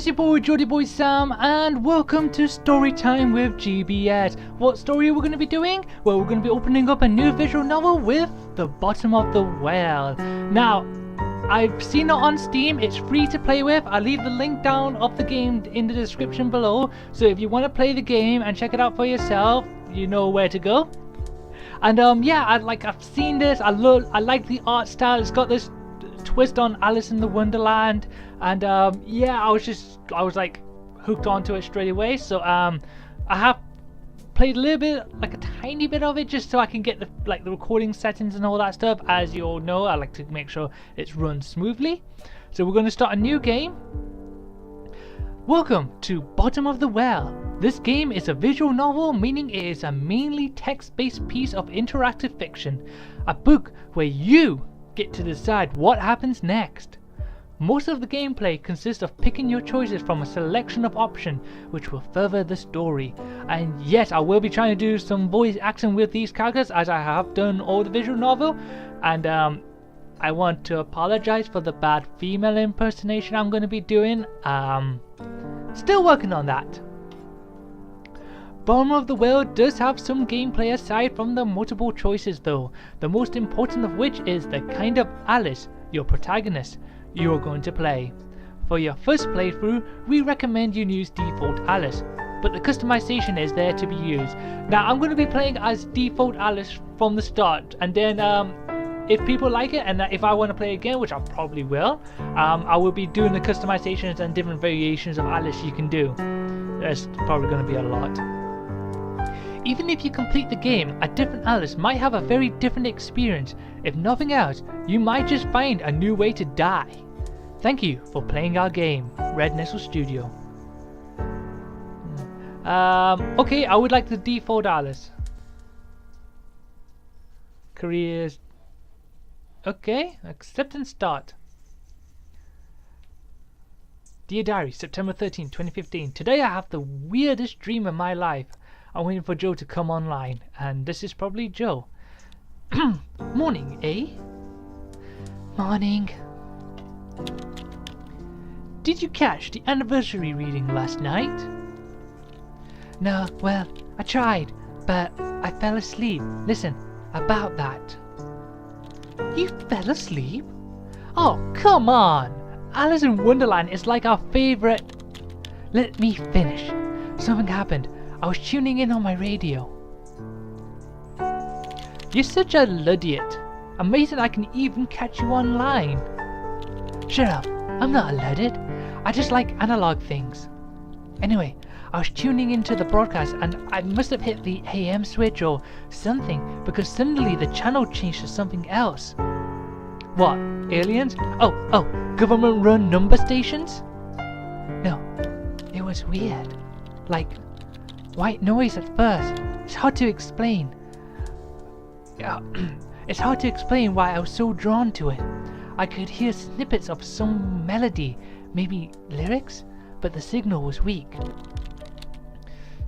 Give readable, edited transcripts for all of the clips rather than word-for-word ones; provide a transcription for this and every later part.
your boy Jody Boy Sam and welcome to Storytime with GBS. What story are we going to be doing? Well, we're going to be opening up a new visual novel with The Bottom of the Well. Now, I've seen it on Steam, it's free to play with. I'll leave the link down of the game in the description below. So if you want to play the game and check it out for yourself, you know where to go. And yeah, I've seen this, I like the art style. It's got this twist on Alice in the Wonderland, and yeah, I was like hooked onto it straight away. So I have played a little bit, like a tiny bit of it, just so I can get the recording settings and all that stuff. As you all know, I like to make sure it's run smoothly. So we're going to start a new game. Welcome to Bottom of the Well. This game is a visual novel, meaning it is a mainly text-based piece of interactive fiction, a book where you get to decide what happens next. Most of the gameplay consists of picking your choices from a selection of options which will further the story. And yes, I will be trying to do some voice acting with these characters, as I have done all the visual novel. And I want to apologize for the bad female impersonation I'm going to be doing. Still working on that. Bottom of the Well does have some gameplay aside from the multiple choices though, the most important of which is the kind of Alice, your protagonist, you are going to play. For your first playthrough, we recommend you use default Alice, but the customization is there to be used. Now I'm going to be playing as default Alice from the start, and then if people like it, and if I want to play again, which I probably will, I will be doing the customizations and different variations of Alice you can do. There's probably going to be a lot. Even if you complete the game, a different Alice might have a very different experience. If nothing else, you might just find a new way to die. Thank you for playing our game, Red Nestle Studio. Okay, I would like the default Alice. Careers. Okay, accept and start. Dear Diary, September 13, 2015. Today I have the weirdest dream of my life. I'm waiting for Joe to come online, and this is probably Joe. Morning, eh? Morning. Did you catch the anniversary reading last night? No, well, I tried, but I fell asleep. Listen, about that. You fell asleep? Oh, come on! Alice in Wonderland is like our favorite. Let me finish. Something happened. I was tuning in on my radio. You're such a luddite. Amazing I can even catch you online. Shut up, I'm not a luddite. I just like analog things. Anyway, I was tuning into the broadcast and I must have hit the AM switch or something, because suddenly the channel changed to something else. What, aliens? Oh, government run number stations? No, it was weird. Like white noise at first. It's hard to explain. It's hard to explain why I was so drawn to it. I could hear snippets of some melody, maybe lyrics, but the signal was weak.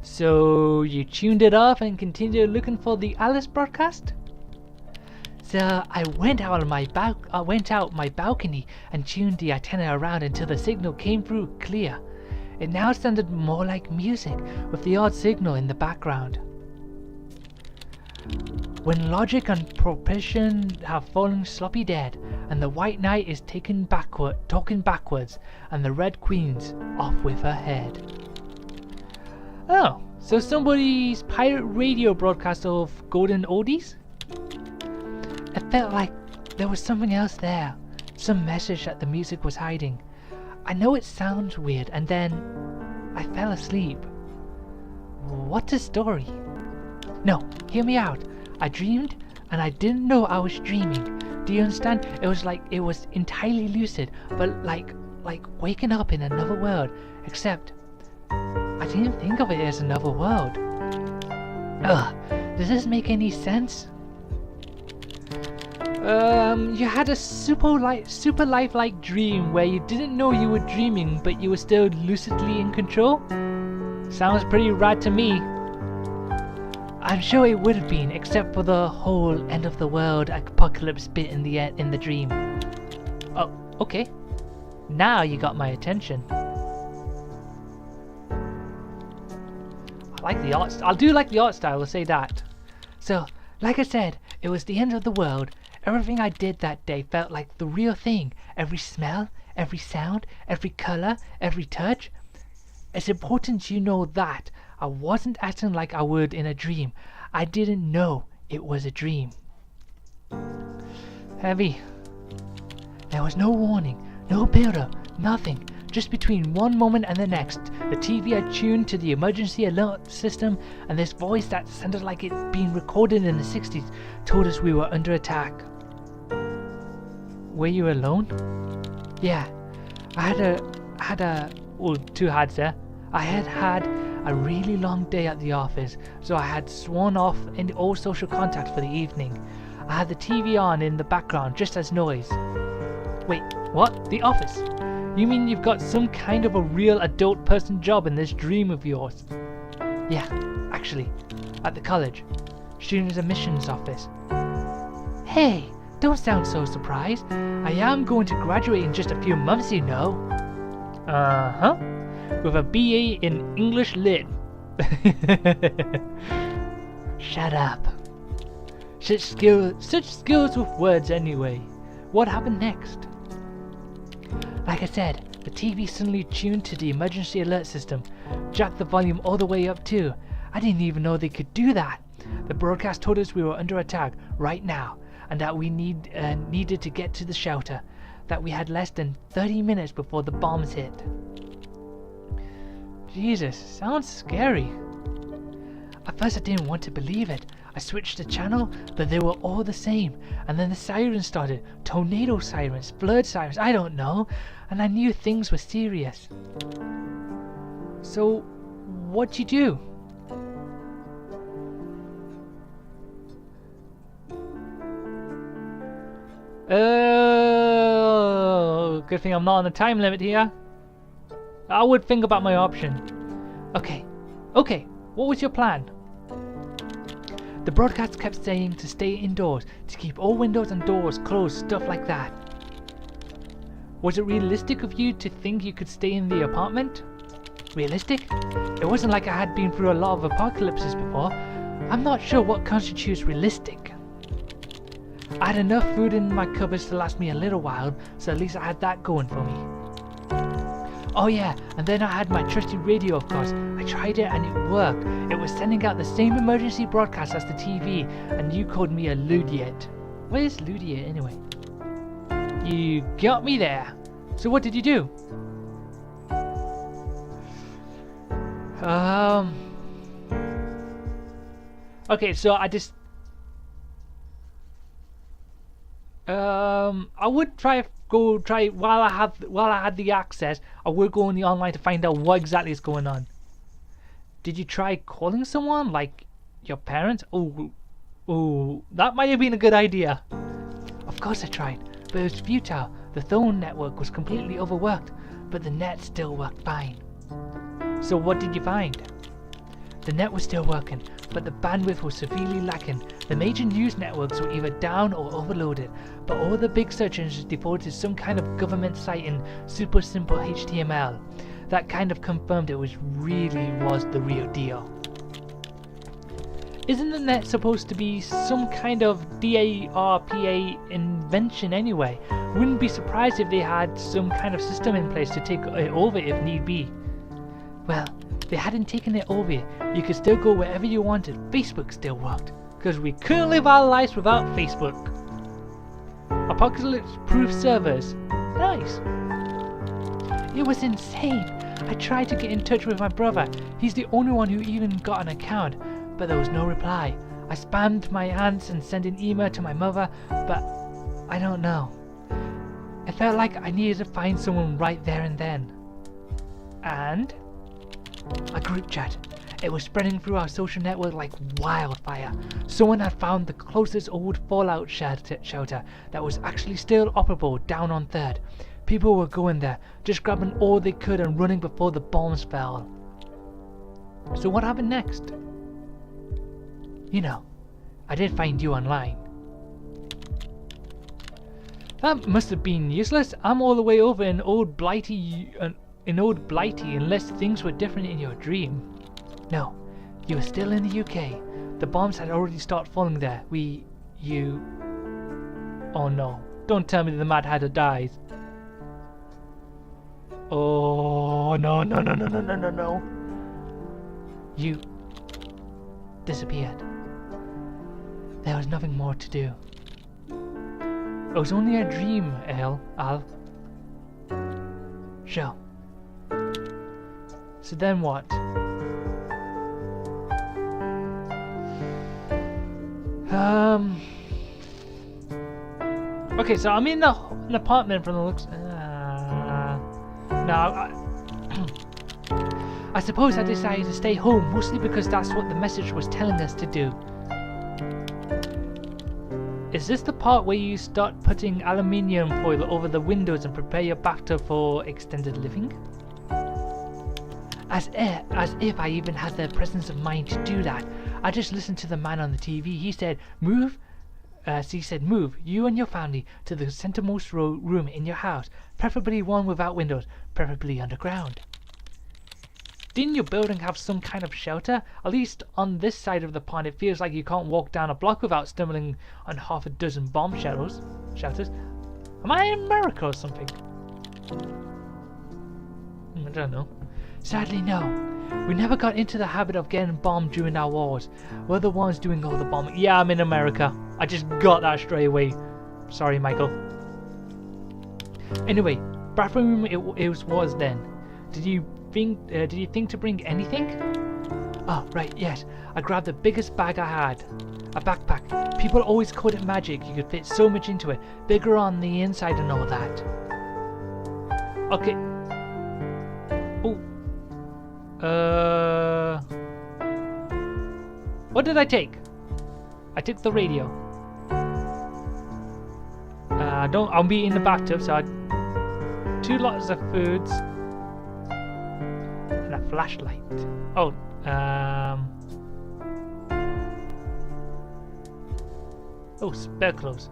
So you tuned it off and continued looking for the Alice broadcast? So I went out my balcony and tuned the antenna around until the signal came through clear. It now sounded more like music, with the odd signal in the background. When logic and proportion have fallen sloppy dead, and the white knight is talking backwards, and the red queen's off with her head. Oh, so somebody's pirate radio broadcast of golden oldies? It felt like there was something else there, some message that the music was hiding. I know it sounds weird, and then I fell asleep. What a story. No, hear me out. I dreamed, and I didn't know I was dreaming. Do you understand? It was like it was entirely lucid, but like waking up in another world, except I didn't think of it as another world. Ugh, does this make any sense? You had a super lifelike dream where you didn't know you were dreaming, but you were still lucidly in control? Sounds pretty rad to me. I'm sure it would have been, except for the whole end of the world apocalypse bit in the dream. Oh, okay. Now you got my attention. I like the art. I do like the art style, I'll say that. So, like I said, it was the end of the world. Everything I did that day felt like the real thing. Every smell, every sound, every color, every touch. It's important you know that. I wasn't acting like I would in a dream. I didn't know it was a dream. Heavy. There was no warning, no build-up, nothing. Just between one moment and the next, the TV had tuned to the emergency alert system, and this voice that sounded like it'd been recorded in the 60s told us we were under attack. Were you alone? Yeah, I had two hads there. I had a really long day at the office, so I had sworn off in all social contact for the evening. I had the TV on in the background just as noise. Wait, what? The office? You mean you've got some kind of a real adult person job in this dream of yours? Yeah, actually, at the college. Student admissions office. Hey, don't sound so surprised. I am going to graduate in just a few months, you know. Uh-huh. With a BA in English Lit. Shut up. Such skills with words anyway. What happened next? Like I said, the TV suddenly tuned to the emergency alert system. Jacked the volume all the way up too. I didn't even know they could do that. The broadcast told us we were under attack right now, and that we needed to get to the shelter. That we had less than 30 minutes before the bombs hit. Jesus, sounds scary. At first I didn't want to believe it. I switched the channel, but they were all the same. And then the sirens started. Tornado sirens, flood sirens, I don't know. And I knew things were serious. So, what'd you do? Oh, good thing I'm not on a time limit here. I would think about my option. Okay, what was your plan? The broadcast kept saying to stay indoors, to keep all windows and doors closed, stuff like that. Was it realistic of you to think you could stay in the apartment? Realistic? It wasn't like I had been through a lot of apocalypses before. I'm not sure what constitutes realistic. I had enough food in my cupboards to last me a little while, so at least I had that going for me. Oh yeah, and then I had my trusty radio, of course. I tried it and it worked. It was sending out the same emergency broadcast as the TV, and you called me a ludiot. What is ludiot anyway? You got me there. So what did you do? Okay, so I just I would try while I had the access. I would go on the online to find out what exactly is going on. Did you try calling someone, like your parents? Oh, that might have been a good idea. Of course I tried, but it was futile. The phone network was completely overworked, but the net still worked fine. So what did you find? The net was still working, but the bandwidth was severely lacking. The major news networks were either down or overloaded, but all the big search engines defaulted to some kind of government site in super simple HTML. That kind of confirmed it was the real deal. Isn't the net supposed to be some kind of DARPA invention anyway? Wouldn't be surprised if they had some kind of system in place to take it over if need be. Well, they hadn't taken it over. You could still go wherever you wanted. Facebook still worked, because we couldn't live our lives without Facebook. Apocalypse-proof servers. Nice. It was insane. I tried to get in touch with my brother. He's the only one who even got an account, but there was no reply. I spammed my aunts and sent an email to my mother, but I don't know. It felt like I needed to find someone right there and then. And a group chat. It was spreading through our social network like wildfire. Someone had found the closest old fallout shelter that was actually still operable down on 3rd. People were going there, just grabbing all they could and running before the bombs fell. So what happened next? You know, I did find you online. That must have been useless. I'm all the way over in old Blighty, unless things were different in your dream. No, You were still in the UK. The bombs had already started falling there. Oh no. Don't tell me the Mad Hatter dies. Oh, no. You disappeared. There was nothing more to do. It was only a dream, Al. Sure. So then what? Okay, so I'm in an apartment from the looks. I suppose I decided to stay home mostly because that's what the message was telling us to do. Is this the part where you start putting aluminium foil over the windows and prepare your bathtub for extended living? As if I even had the presence of mind to do that. I just listened to the man on the TV. He said, move, you and your family to the centermost room in your house, preferably one without windows, preferably underground. Didn't your building have some kind of shelter? At least on this side of the pond, it feels like you can't walk down a block without stumbling on half a dozen bomb shelters. Am I in America or something? I don't know. Sadly, no. We never got into the habit of getting bombed during our wars. We're the ones doing all the bombing. Yeah, I'm in America. I just got that straight away. Sorry, Michael. Anyway, bathroom it was then. Did you think to bring anything? Oh, right, yes. I grabbed the biggest bag I had. A backpack. People always called it magic. You could fit so much into it. Bigger on the inside and all that. Okay. What did I take? I took the radio. I'll be in the bathtub, so 2 lots of foods. And a flashlight. Oh, spare clothes.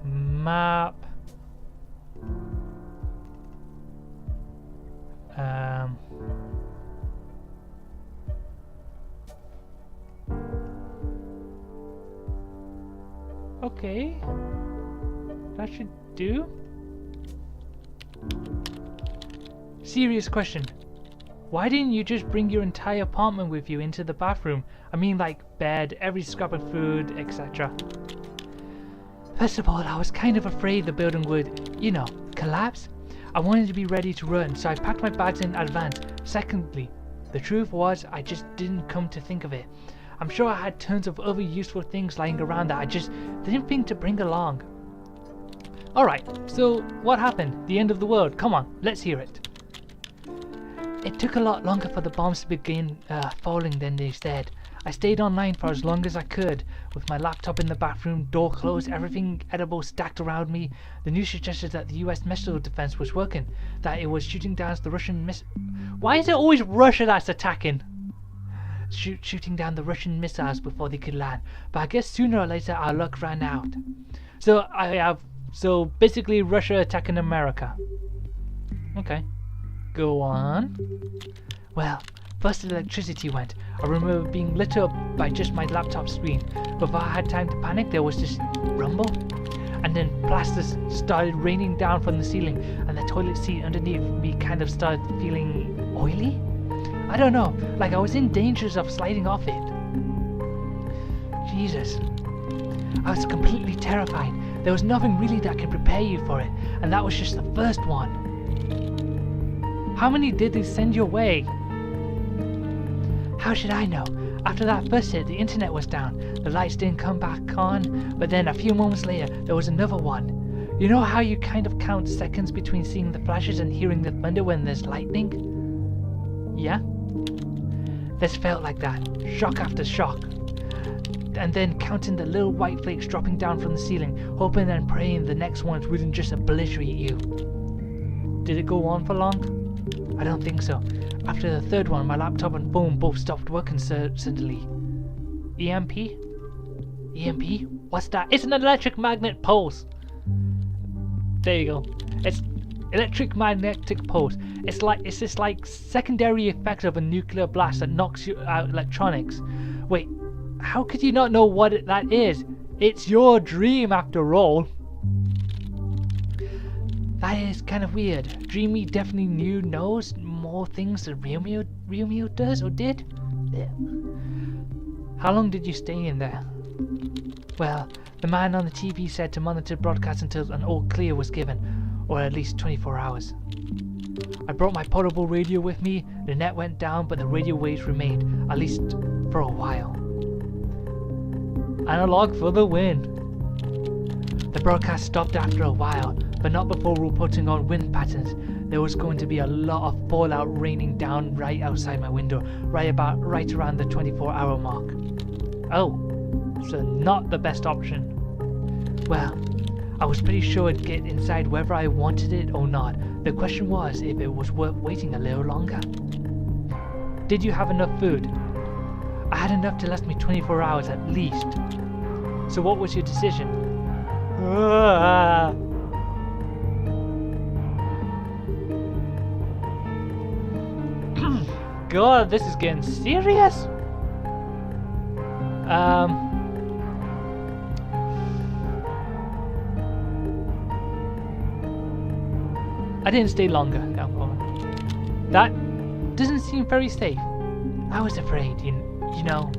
Map. Okay. That should do. Serious question. Why didn't you just bring your entire apartment with you into the bathroom? I mean, like bed, every scrap of food, etc. First of all, I was kind of afraid the building would, collapse. I wanted to be ready to run, so I packed my bags in advance. Secondly, the truth was I just didn't come to think of it. I'm sure I had tons of other useful things lying around that I just didn't think to bring along. Alright, so what happened? The end of the world. Come on, let's hear it. It took a lot longer for the bombs to begin falling than they said. I stayed online for as long as I could, with my laptop in the bathroom, door closed, everything edible stacked around me. The news suggested that the US missile defense was working, that it was shooting down the Russian Why is it always Russia that's attacking? Shooting down the Russian missiles before they could land, but I guess sooner or later our luck ran out. So basically Russia attacking America. Okay, go on. Well, first the electricity went. I remember being lit up by just my laptop screen. Before I had time to panic, there was this rumble, and then plasters started raining down from the ceiling, and the toilet seat underneath me kind of started feeling oily. I don't know, like I was in danger of sliding off it. Jesus. I was completely terrified. There was nothing really that could prepare you for it, and that was just the first one. How many did they send your way? How should I know? After that first hit, the internet was down. The lights didn't come back on, but then a few moments later, there was another one. You know how you kind of count seconds between seeing the flashes and hearing the thunder when there's lightning? Yeah? This felt like that, shock after shock. And then counting the little white flakes dropping down from the ceiling, hoping and praying the next ones wouldn't just obliterate you. Did it go on for long? I don't think so. After the third one, my laptop and phone both stopped working suddenly. EMP? EMP? What's that? It's an electric magnet pulse! There you go. It's electric-magnetic pulse. It's this like secondary effect of a nuclear blast that knocks you out electronics. Wait, how could you not know what that is? It's your dream after all. That is kind of weird. Dreamy definitely knows more things than real me does or did. Yeah. How long did you stay in there? Well, the man on the TV said to monitor broadcast until an all clear was given, or at least 24 hours. I brought my portable radio with me. The net went down, but the radio waves remained, at least for a while. Analog for the win. The broadcast stopped after a while, but not before reporting on wind patterns. There was going to be a lot of fallout raining down right outside my window, right around the 24-hour mark. Oh, so not the best option. Well, I was pretty sure I'd get inside whether I wanted it or not. The question was if it was worth waiting a little longer. Did you have enough food? I had enough to last me 24 hours at least. So what was your decision? God, this is getting serious. I didn't stay longer. That doesn't seem very safe. I was afraid, you know,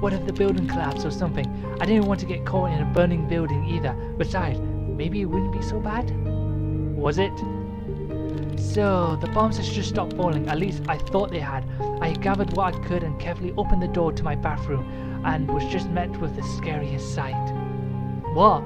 what if the building collapsed or something? I didn't want to get caught in a burning building either. Besides, maybe it wouldn't be so bad. Was it? So, the bombs had just stopped falling, at least I thought they had. I gathered what I could and carefully opened the door to my bathroom, and was just met with the scariest sight. What?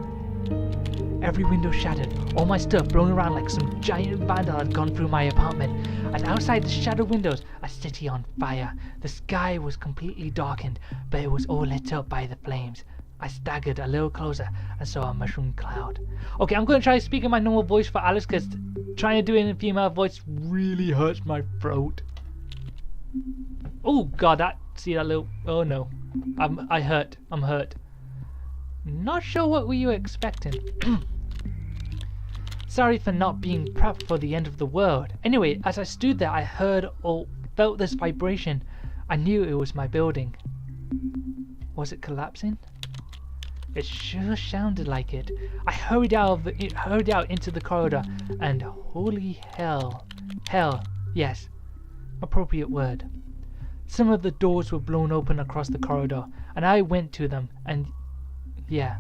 Every window shattered, all my stuff blown around like some giant vandal had gone through my apartment, and outside the shattered windows, a city on fire. The sky was completely darkened, but it was all lit up by the flames. I staggered a little closer and saw a mushroom cloud. Okay, I'm going to try speaking my normal voice for Alice, because trying to do it in a female voice really hurts my throat. Oh god, see that little, oh no. I'm hurt. Not sure what were you expecting. Sorry for not being prepped for the end of the world. Anyway, as I stood there, I heard or felt this vibration. I knew it was my building. Was it collapsing? It sure sounded like it. I hurried out into the corridor, and holy hell, yes, appropriate word. Some of the doors were blown open across the corridor, and I went to them, and yeah,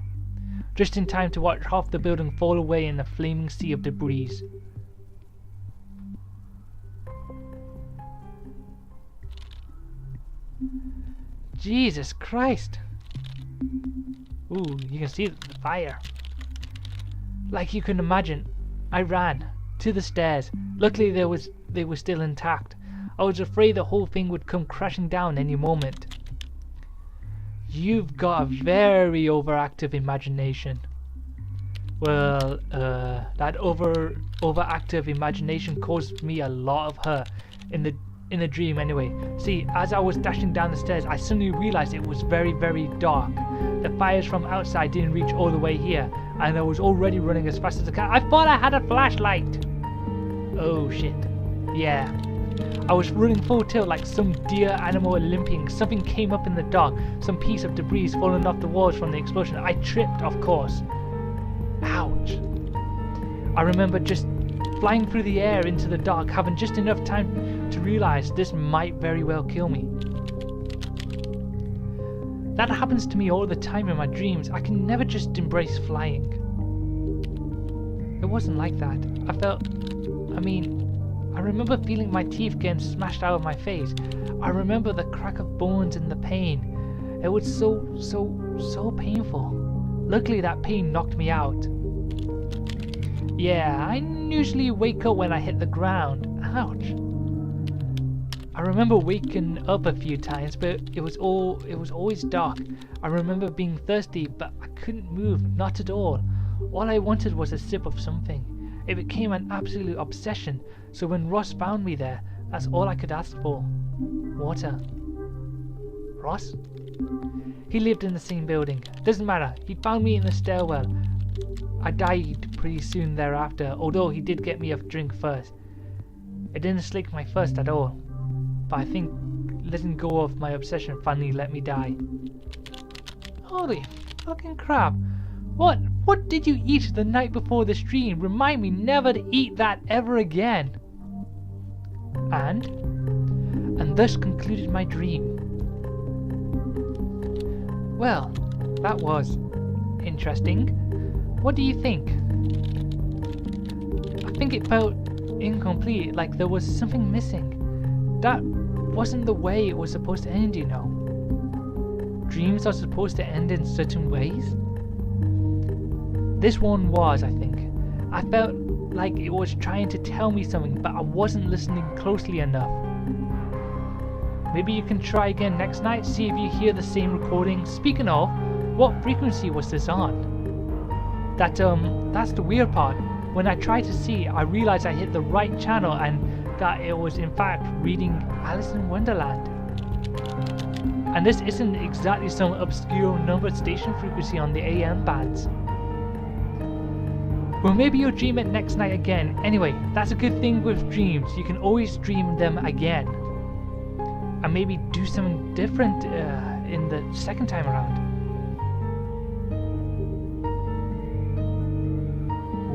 just in time to watch half the building fall away in a flaming sea of debris. Jesus Christ! Ooh, you can see the fire. Like you can imagine, I ran to the stairs. Luckily they were still intact. I was afraid the whole thing would come crashing down any moment. You've got a very overactive imagination. Well, that overactive imagination caused me a lot of hurt in the dream anyway. See, as I was dashing down the stairs, I suddenly realized it was very, very dark. The fires from outside didn't reach all the way here, and I was already running as fast as I can. I thought I had a flashlight! Oh shit. Yeah. I was running full tilt like some deer animal limping. Something came up in the dark, some piece of debris falling off the walls from the explosion. I tripped, of course. Ouch. I remember just flying through the air into the dark, having just enough time to realize this might very well kill me. That happens to me all the time in my dreams. I can never just embrace flying. It wasn't like that. I remember feeling my teeth getting smashed out of my face. I remember the crack of bones and the pain. It was so painful. Luckily that pain knocked me out. Yeah, I usually wake up when I hit the ground. Ouch. I remember waking up a few times, but it was always dark. I remember being thirsty, but I couldn't move, not at all. All I wanted was a sip of something. It became an absolute obsession, so when Ross found me there, that's all I could ask for. Water. Ross? He lived in the same building. Doesn't matter, he found me in the stairwell. I died pretty soon thereafter, although he did get me a drink first. It didn't slake my thirst at all, but I think letting go of my obsession finally let me die. Holy fucking crap. What did you eat the night before the stream? Remind me never to eat that ever again. And thus concluded my dream. Well, that was interesting. What do you think? I think it felt incomplete, like there was something missing. That wasn't the way it was supposed to end, you know. Dreams are supposed to end in certain ways. This one was, I think. I felt like it was trying to tell me something, but I wasn't listening closely enough. Maybe you can try again next night, see if you hear the same recording. Speaking of, what frequency was this on? That's the weird part. When I tried to see, I realized I hit the right channel and that it was in fact reading Alice in Wonderland. And this isn't exactly some obscure numbered station frequency on the AM bands. Well, maybe you'll dream it next night again. Anyway, that's a good thing with dreams. You can always dream them again. And maybe do something different in the second time around.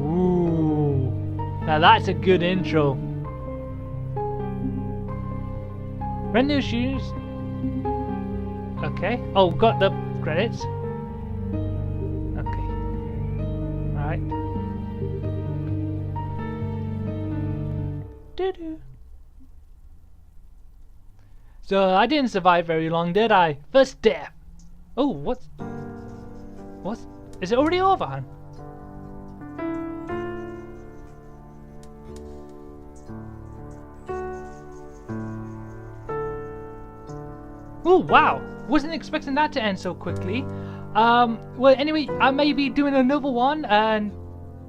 Ooh, now that's a good intro. Brand new shoes. Okay. Oh, got the credits. Okay. Alright. Doo-doo. So I didn't survive very long, did I? First death. Oh, what's... Is it already over, hon? Oh, wow. Wasn't expecting that to end so quickly. Well, anyway, I may be doing another one and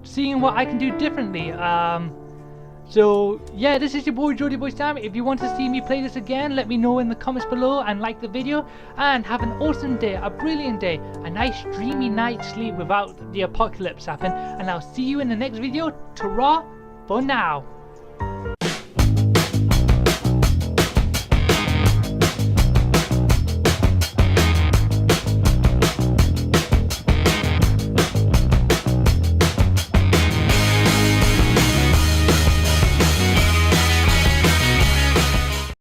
seeing what I can do differently. So, yeah, this is your boy Jordy Boys Time. If you want to see me play this again, let me know in the comments below and like the video. And have an awesome day, a brilliant day, a nice dreamy night's sleep without the apocalypse happen. And I'll see you in the next video. Ta-ra for now.